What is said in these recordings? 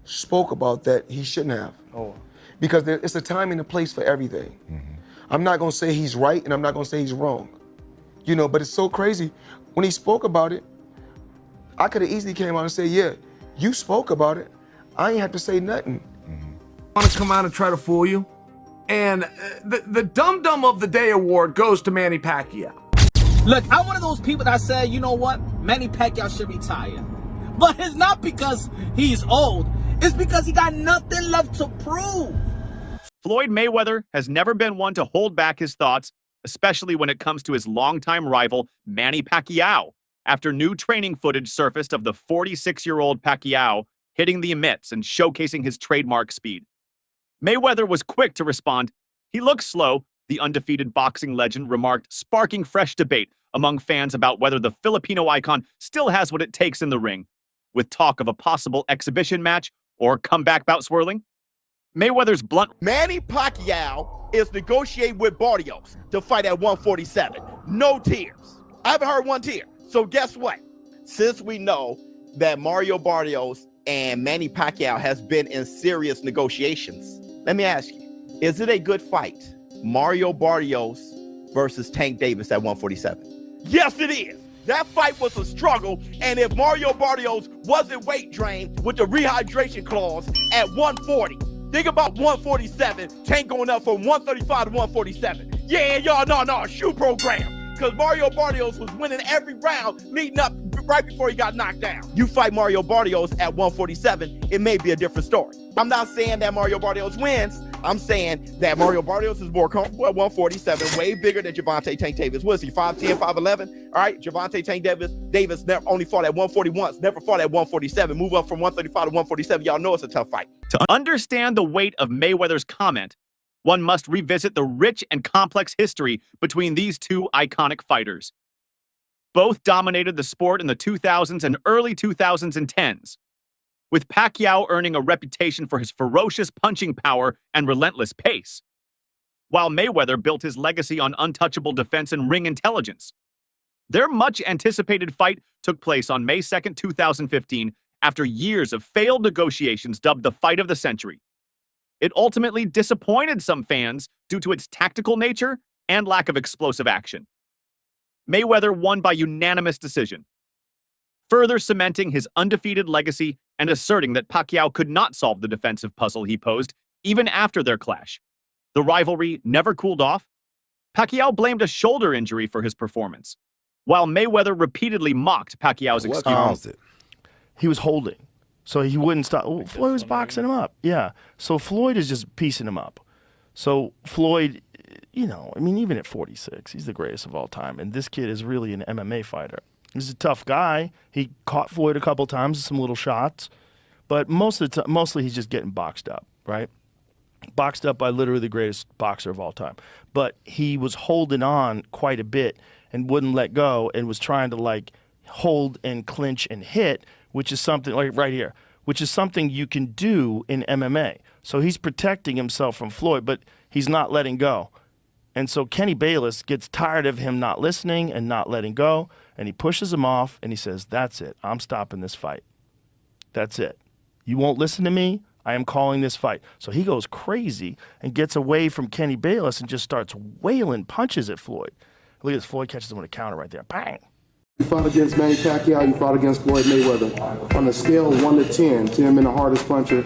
spoke about that he shouldn't have. Oh. Because it's a time and a place for everything. I'm not gonna say he's right and I'm not gonna say he's wrong. You know, but it's so crazy. When he spoke about it, I could have easily came out and said, yeah, you spoke about it. I ain't have to say nothing. I want to come out and try to fool you. And the Dum Dum of the Day award goes to Manny Pacquiao. Look, I'm one of those people that say, you know what? Manny Pacquiao should retire. But it's not because he's old. It's because he got nothing left to prove. Floyd Mayweather has never been one to hold back his thoughts, especially when it comes to his longtime rival, Manny Pacquiao, after new training footage surfaced of the 46-year-old Pacquiao hitting the mitts and showcasing his trademark speed. Mayweather was quick to respond. He looks slow, the undefeated boxing legend remarked, sparking fresh debate among fans about whether the Filipino icon still has what it takes in the ring, with talk of a possible exhibition match or comeback bout swirling. Mayweather's blunt... Manny Pacquiao is negotiating with Barrios to fight at 147. No tears. I haven't heard one tear. So guess what? Since we know that Mario Barrios and Manny Pacquiao has been in serious negotiations, let me ask you, is it a good fight? Mario Barrios versus Tank Davis at 147. Yes, it is. That fight was a struggle, and if Mario Barrios wasn't weight drained with the rehydration clause at 140, think about 147, Tank going up from 135 to 147. Yeah, y'all, no, shoe program. Because Mario Barrios was winning every round, leading up right before he got knocked down. You fight Mario Barrios at 147, it may be a different story. I'm not saying that Mario Barrios wins. I'm saying that Mario Barrios is more comfortable at 147, way bigger than Gervonta Tank Davis. What is he, 5'10", 5'11"? All right, Gervonta Tank Davis never only fought at 140 once, never fought at 147. Move up from 135 to 147. Y'all know it's a tough fight. To understand the weight of Mayweather's comment, one must revisit the rich and complex history between these two iconic fighters. Both dominated the sport in the 2000s and early 2010s, with Pacquiao earning a reputation for his ferocious punching power and relentless pace, while Mayweather built his legacy on untouchable defense and ring intelligence. Their much-anticipated fight took place on May 2nd, 2015, after years of failed negotiations dubbed the fight of the century. It ultimately disappointed some fans due to its tactical nature and lack of explosive action. Mayweather won by unanimous decision, further cementing his undefeated legacy and asserting that Pacquiao could not solve the defensive puzzle he posed even after their clash. The rivalry never cooled off. Pacquiao blamed a shoulder injury for his performance, while Mayweather repeatedly mocked Pacquiao's excuse. He was holding, so he wouldn't stop. Floyd was boxing him up. Yeah, so Floyd is just piecing him up. So Floyd, you know, I mean, even at 46, he's the greatest of all time, and this kid is really an MMA fighter. He's a tough guy. He caught Floyd a couple times with some little shots, but mostly he's just getting boxed up, right? Boxed up by literally the greatest boxer of all time. But he was holding on quite a bit and wouldn't let go and was trying to like hold and clinch and hit, which is something like right here, which is something you can do in MMA. So he's protecting himself from Floyd, but he's not letting go. And so Kenny Bayless gets tired of him not listening and not letting go, and he pushes him off, and he says, that's it. I'm stopping this fight. That's it. You won't listen to me? I am calling this fight. So he goes crazy and gets away from Kenny Bayless and just starts wailing punches at Floyd. Look at this. Floyd catches him with a counter right there. Bang! You fought against Manny Pacquiao, you fought against Floyd Mayweather. On a scale of 1 to 10, 10 being the hardest puncher,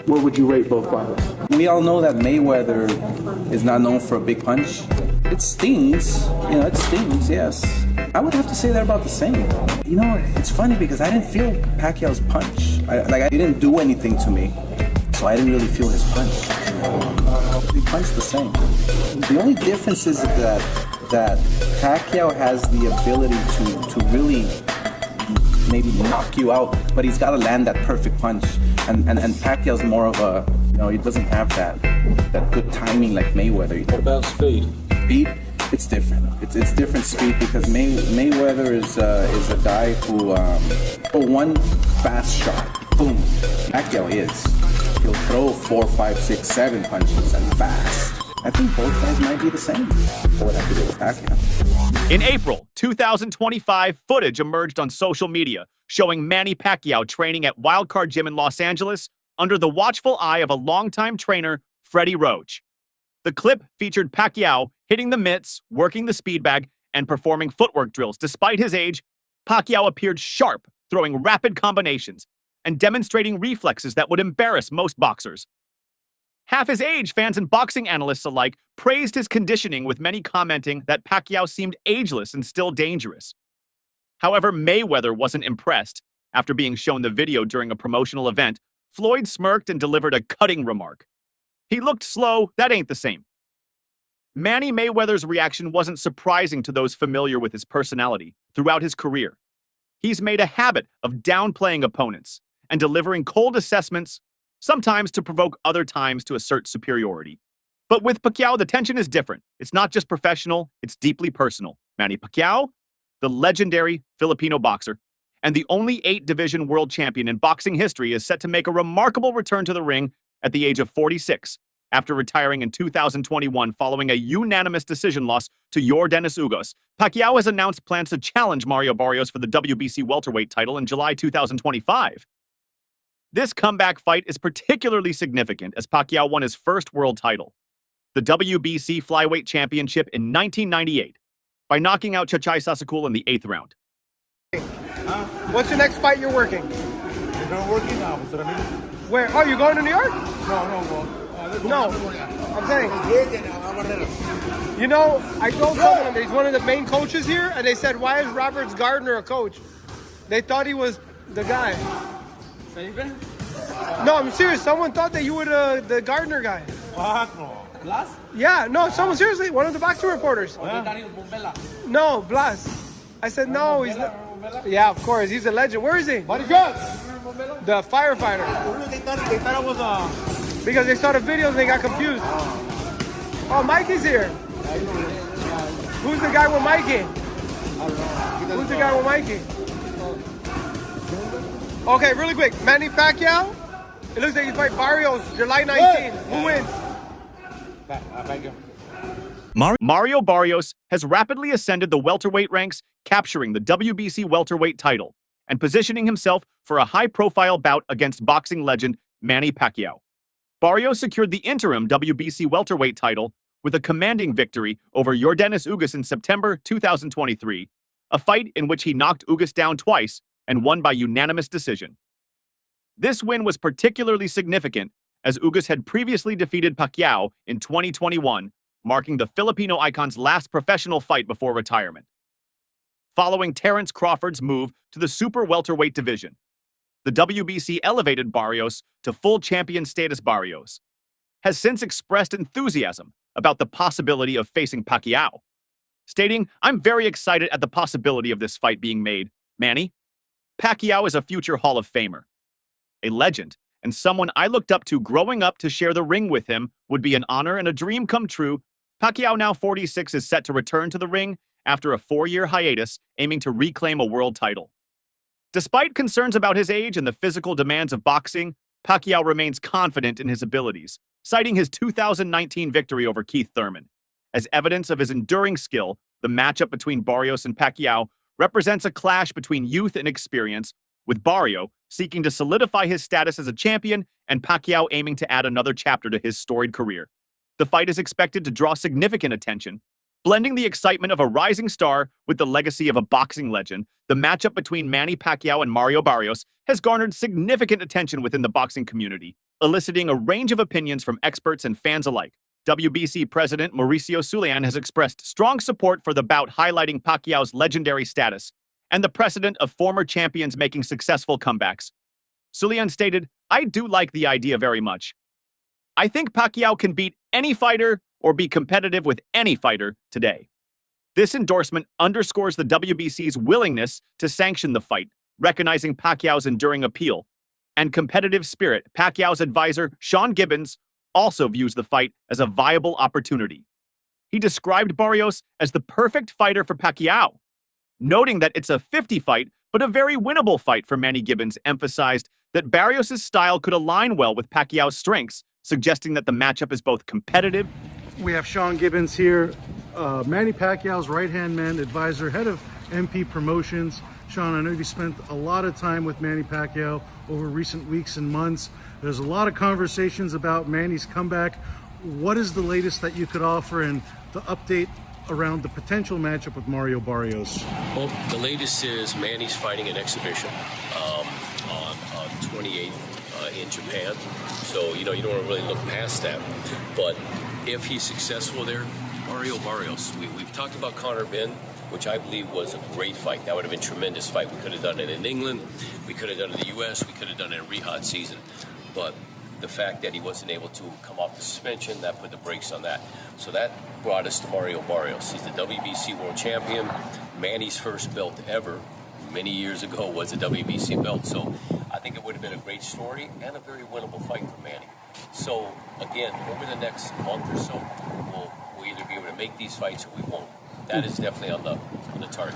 where would you rate both fighters? We all know that Mayweather is not known for a big punch. It stings, it stings, yes. I would have to say they're about the same. You know, it's funny because I didn't feel Pacquiao's punch. I didn't do anything to me, so I didn't really feel his punch. He punched the same. The only difference is that Pacquiao has the ability to really maybe knock you out, but he's got to land that perfect punch. And Pacquiao's more of a, he doesn't have that good timing like Mayweather. What about speed? Speed, it's different. It's different speed because Mayweather is a guy who one fast shot, boom. Pacquiao is. He'll throw 4, 5, 6, 7 punches and fast. I think both guys might be the same. I would have to do with Pacquiao. In April 2025, footage emerged on social media showing Manny Pacquiao training at Wildcard Gym in Los Angeles under the watchful eye of a longtime trainer, Freddie Roach. The clip featured Pacquiao hitting the mitts, working the speed bag, and performing footwork drills. Despite his age, Pacquiao appeared sharp, throwing rapid combinations and demonstrating reflexes that would embarrass most boxers. Half his age, fans and boxing analysts alike praised his conditioning, with many commenting that Pacquiao seemed ageless and still dangerous. However, Mayweather wasn't impressed. After being shown the video during a promotional event, Floyd smirked and delivered a cutting remark. "He looked slow, that ain't the same." Manny Mayweather's reaction wasn't surprising to those familiar with his personality throughout his career. He's made a habit of downplaying opponents and delivering cold assessments, sometimes to provoke, other times to assert superiority. But with Pacquiao, the tension is different. It's not just professional, it's deeply personal. Manny Pacquiao, the legendary Filipino boxer, and the only 8-division world champion in boxing history, is set to make a remarkable return to the ring at the age of 46, after retiring in 2021 following a unanimous decision loss to Yordenis Ugas. Pacquiao has announced plans to challenge Mario Barrios for the WBC welterweight title in July 2025. This comeback fight is particularly significant as Pacquiao won his first world title, the WBC Flyweight Championship, in 1998 by knocking out Chachay Sasakul in the 8th round. What's the next fight you're working? You're not working now, Where? Oh, you're going to New York? No. I'm saying. You know, I told someone that he's one of the main coaches here, and they said, "Why is Roberts Gardner a coach?" They thought he was the guy. No, I'm serious. Someone thought that you were the Gardner guy. Blas? Yeah, no, someone seriously, one of the boxing reporters. No, Blas. I said, no, he's not. Yeah, of course, he's a legend. Where is he? The firefighter. Because they saw the videos and they got confused. Oh, Mikey's here. Who's the guy with Mikey? Who's the guy with Mikey? Okay, really quick. Manny Pacquiao. It looks like you fight Barrios July 19th. Who wins? Mario Barrios has rapidly ascended the welterweight ranks, capturing the WBC welterweight title and positioning himself for a high-profile bout against boxing legend Manny Pacquiao. Barrios secured the interim WBC welterweight title with a commanding victory over Yordenis Ugas in September 2023, a fight in which he knocked Ugas down twice and won by unanimous decision. This win was particularly significant as Ugas had previously defeated Pacquiao in 2021, marking the Filipino icon's last professional fight before retirement. Following Terence Crawford's move to the super welterweight division, the WBC elevated Barrios to full champion status. Barrios has since expressed enthusiasm about the possibility of facing Pacquiao, stating, "I'm very excited at the possibility of this fight being made. Manny, Pacquiao is a future Hall of Famer, a legend, and someone I looked up to growing up. To share the ring with him would be an honor and a dream come true." Pacquiao, now 46, is set to return to the ring after a 4-year hiatus, aiming to reclaim a world title. Despite concerns about his age and the physical demands of boxing, Pacquiao remains confident in his abilities, citing his 2019 victory over Keith Thurman. As evidence of his enduring skill, the matchup between Barrios and Pacquiao represents a clash between youth and experience, with Barrios seeking to solidify his status as a champion and Pacquiao aiming to add another chapter to his storied career. The fight is expected to draw significant attention, blending the excitement of a rising star with the legacy of a boxing legend. The matchup between Manny Pacquiao and Mario Barrios has garnered significant attention within the boxing community, eliciting a range of opinions from experts and fans alike. WBC President Mauricio Sulian has expressed strong support for the bout, highlighting Pacquiao's legendary status and the precedent of former champions making successful comebacks. Sulian stated, "I do like the idea very much. I think Pacquiao can beat any fighter or be competitive with any fighter today." This endorsement underscores the WBC's willingness to sanction the fight, recognizing Pacquiao's enduring appeal and competitive spirit. Pacquiao's advisor, Sean Gibbons, also views the fight as a viable opportunity. He described Barrios as the perfect fighter for Pacquiao, noting that it's a 50 fight, but a very winnable fight for Manny. Gibbons emphasized that Barrios' style could align well with Pacquiao's strengths, suggesting that the matchup is both competitive. We have Sean Gibbons here, Manny Pacquiao's right-hand man, advisor, head of MP Promotions. Sean, I know you spent a lot of time with Manny Pacquiao over recent weeks and months. There's a lot of conversations about Manny's comeback. What is the latest that you could offer and the update around the potential matchup with Mario Barrios? Well, the latest is Manny's fighting an exhibition on 28th in Japan. So, you don't want to really look past that. But if he's successful there, Mario Barrios, we've talked about Conor Benn, which I believe was a great fight. That would have been a tremendous fight. We could have done it in England. We could have done it in the U.S. We could have done it in Riyadh season. But the fact that he wasn't able to come off the suspension, that put the brakes on that. So that brought us to Mario Barrios. He's the WBC world champion. Manny's first belt ever, many years ago, was a WBC belt. So I think it would have been a great story and a very winnable fight for Manny. So again, over the next month or so, we'll either be able to make these fights or we won't. That is definitely on the target.